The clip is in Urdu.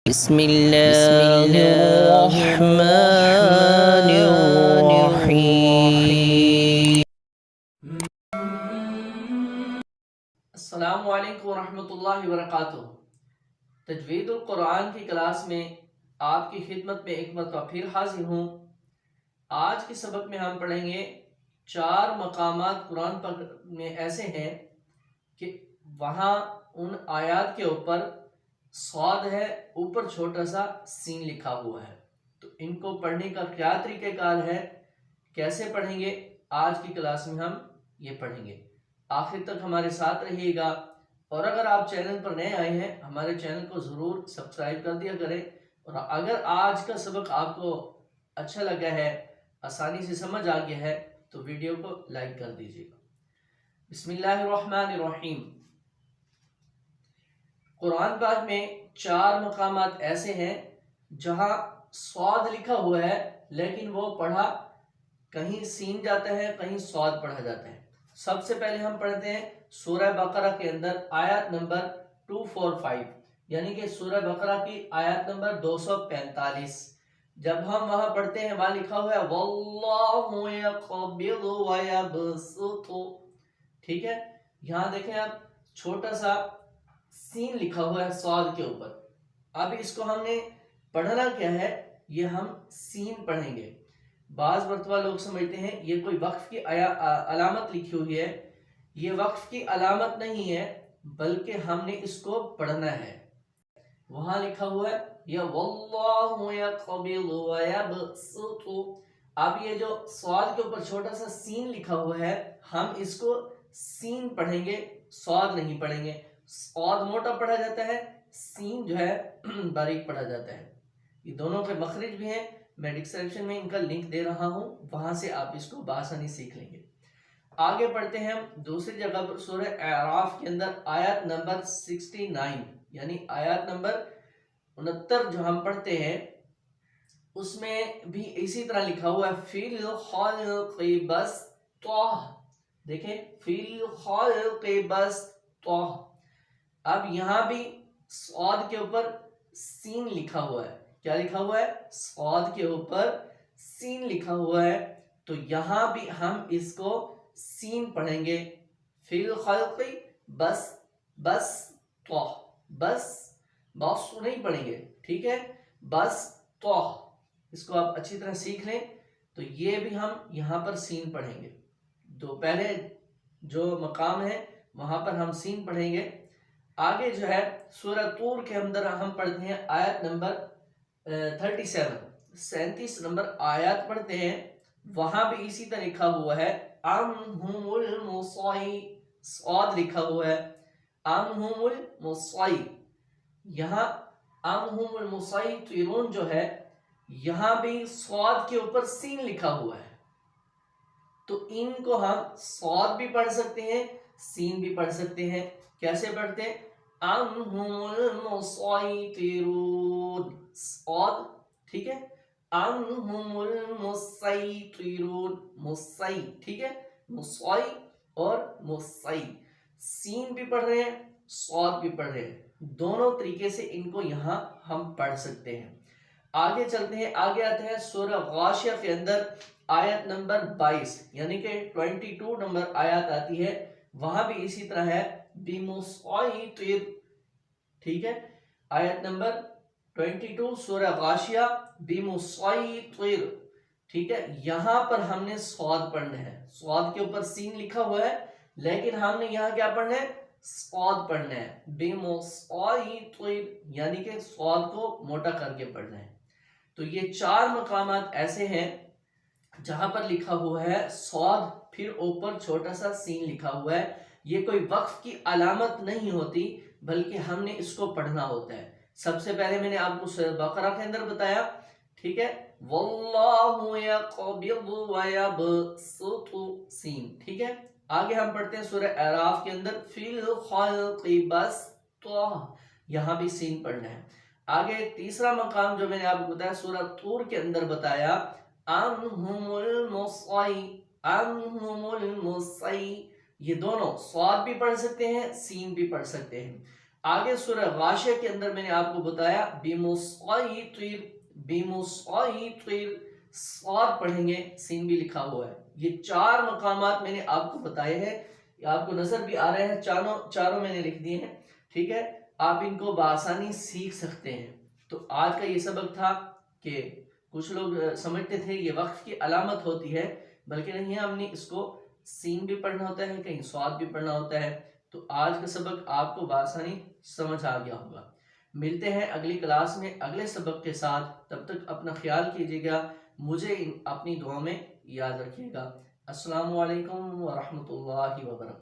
بسم اللہ الرحمن الرحیم۔ السلام علیکم ورحمۃ اللہ وبرکاتہ۔ تجوید القرآن کی کلاس میں آپ کی خدمت میں ایک مرتبہ پھر حاضر ہوں۔ آج کے سبق میں ہم پڑھیں گے 4 مقامات قرآن پاک میں ایسے ہیں کہ وہاں ان آیات کے اوپر صاد ہے، اوپر چھوٹا سا سین لکھا ہوا ہے۔ تو ان کو پڑھنے کا کیا طریقہ کار ہے، کیسے پڑھیں گے، آج کی کلاس میں ہم یہ پڑھیں گے۔ آخر تک ہمارے ساتھ رہیے گا، اور اگر آپ چینل پر نئے آئے ہیں ہمارے چینل کو ضرور سبسکرائب کر دیا کریں، اور اگر آج کا سبق آپ کو اچھا لگا ہے، آسانی سے سمجھ آ گیا ہے، تو ویڈیو کو لائک کر دیجیے گا۔ بسم اللہ الرحمن الرحیم۔ قرآن پاک میں 4 مقامات ایسے ہیں جہاں صاد لکھا ہوا ہے لیکن وہ پڑھا کہیں سین جاتا ہے، کہیں صاد پڑھا جاتا ہے۔ سب سے پہلے ہم پڑھتے ہیں سورہ بقرہ کے اندر آیت نمبر 245، یعنی کہ سورہ بقرہ کی آیت نمبر 245۔ جب ہم وہاں پڑھتے ہیں وہاں لکھا ہوا ہے واللہ یقبض ویبسط، ٹھیک ہے؟ یہاں دیکھیں آپ چھوٹا سا سین لکھا ہوا ہے صاد کے اوپر۔ اب اس کو ہم نے پڑھنا کیا ہے، یہ ہم سین پڑھیں گے۔ بعض مرتبہ لوگ سمجھتے ہیں یہ کوئی وقف کی علامت لکھی ہوئی ہے، یہ وقف کی علامت نہیں ہے، بلکہ ہم نے اس کو پڑھنا ہے۔ وہاں لکھا ہوا ہے یا واللہ یقبض ویبسط، اب یہ جو صاد کے اوپر چھوٹا سا سین لکھا ہوا ہے، ہم اس کو سین پڑھیں گے، صاد نہیں پڑھیں گے۔ صاد موٹا پڑھا جاتا ہے، سین جو ہے باریک پڑھا جاتا ہے۔ یہ دونوں کے مخرج بھی ہیں، میں ڈسکرپشن میں ان کا لنک دے رہا ہوں، وہاں سے آپ اس کو بآسانی سیکھ لیں گے۔ آگے پڑھتے ہیں ہم دوسری جگہ پر سورہ اعراف کے اندر آیت نمبر 69، یعنی آیت نمبر 69 جو ہم پڑھتے ہیں اس میں بھی اسی طرح لکھا ہوا ہے فی الخلق بسطہ، دیکھیں فی الخلق بسطہ۔ اب یہاں بھی صاد کے اوپر سین لکھا ہوا ہے، کیا لکھا ہوا ہے؟ صاد کے اوپر سین لکھا ہوا ہے، تو یہاں بھی ہم اس کو سین پڑھیں گے، فی الخلق بس تو بس نہیں پڑھیں گے، ٹھیک ہے؟ بس تو اس کو آپ اچھی طرح سیکھ لیں، تو یہ بھی ہم یہاں پر سین پڑھیں گے۔ تو پہلے جو مقام ہے وہاں پر ہم سین پڑھیں گے۔ آگے جو ہے سورہ طور کے اندر ہم پڑھتے ہیں آیت نمبر 37 نمبر آیات پڑھتے ہیں، وہاں بھی اسی طرح لکھا ہوا ہے ام ہم صاد لکھا ہوا ہے ام ہم یہاں ام ہم المسیطرون جو ہے یہاں بھی صاد کے اوپر سین لکھا ہوا ہے، تو ان کو ہم صاد بھی پڑھ سکتے ہیں، سین بھی پڑھ سکتے ہیں۔ کیسے پڑھتے ہیں؟ ام ہم المسیطرون صاد، ٹھیک ہے؟ ام ہم المسیطرون مسی، ٹھیک ہے؟ مسی اور مسی، سین بھی پڑھ رہے ہیں، صاد بھی پڑھ رہے ہیں، دونوں طریقے سے ان کو یہاں ہم پڑھ سکتے ہیں۔ آگے چلتے ہیں، آگے آتے ہیں سورہ غاشیہ کے اندر آیت نمبر 22، یعنی کہ 22 نمبر آیت آتی ہے، وہاں بھی اسی طرح ہے بمسیطر، ٹھیک ہے؟ آیت نمبر 22 سورہ غاشیہ بمسیطر، ٹھیک ہے؟ یہاں پر ہم نے صاد پڑھنا ہے، صاد کے اوپر سین لکھا ہوا ہے لیکن ہم نے یہاں کیا پڑھنا ہے؟ صاد پڑھنا ہے، بمسیطر، یعنی کہ صاد کو موٹا کر کے پڑھنا ہے۔ تو یہ 4 مقامات ایسے ہیں جہاں پر لکھا ہوا ہے صاد، پھر اوپر چھوٹا سا سین لکھا ہوا ہے۔ یہ کوئی وقف کی علامت نہیں ہوتی، بلکہ ہم نے اس کو پڑھنا ہوتا ہے۔ سب سے پہلے میں نے آپ کو سورہ بقرہ کے اندر بتایا، ٹھیک ہے؟ واللہ یقبض ویبسط سین، ٹھیک ہے؟ آگے ہم پڑھتے ہیں سورہ اعراف کے اندر فی الخلق بسطہ، یہاں بھی سین پڑھنا ہے۔ آگے تیسرا مقام جو میں نے آپ کو بتایا سورہ طور کے اندر بتایا ام ہم المسی، یہ دونوں صاد بھی پڑھ سکتے ہیں، سین بھی پڑھ سکتے ہیں۔ آگے سورہ غاشیہ کے اندر میں نے آپ کو بتایا بیمسقیطر، بیمسقیطر، صاد پڑھیں گے، سین بھی لکھا ہوا ہے۔ یہ 4 مقامات میں نے آپ کو بتائے ہیں، آپ کو نظر بھی آ رہے ہیں، چاروں میں نے لکھ دیے ہیں، ٹھیک ہے؟ آپ ان کو بآسانی سیکھ سکتے ہیں۔ تو آج کا یہ سبق تھا کہ کچھ لوگ سمجھتے تھے یہ وقف کی علامت ہوتی ہے، بلکہ نہیں ہے، ہم نے اس کو سین بھی پڑھنا ہوتا ہے، کہیں صاد بھی پڑھنا ہوتا ہے۔ تو آج کا سبق آپ کو بآسانی سمجھ آ گیا ہوگا۔ ملتے ہیں اگلی کلاس میں اگلے سبق کے ساتھ، تب تک اپنا خیال کیجیے گا، مجھے اپنی دعا میں یاد رکھیے گا۔ السلام علیکم ورحمۃ اللہ وبرکاتہ۔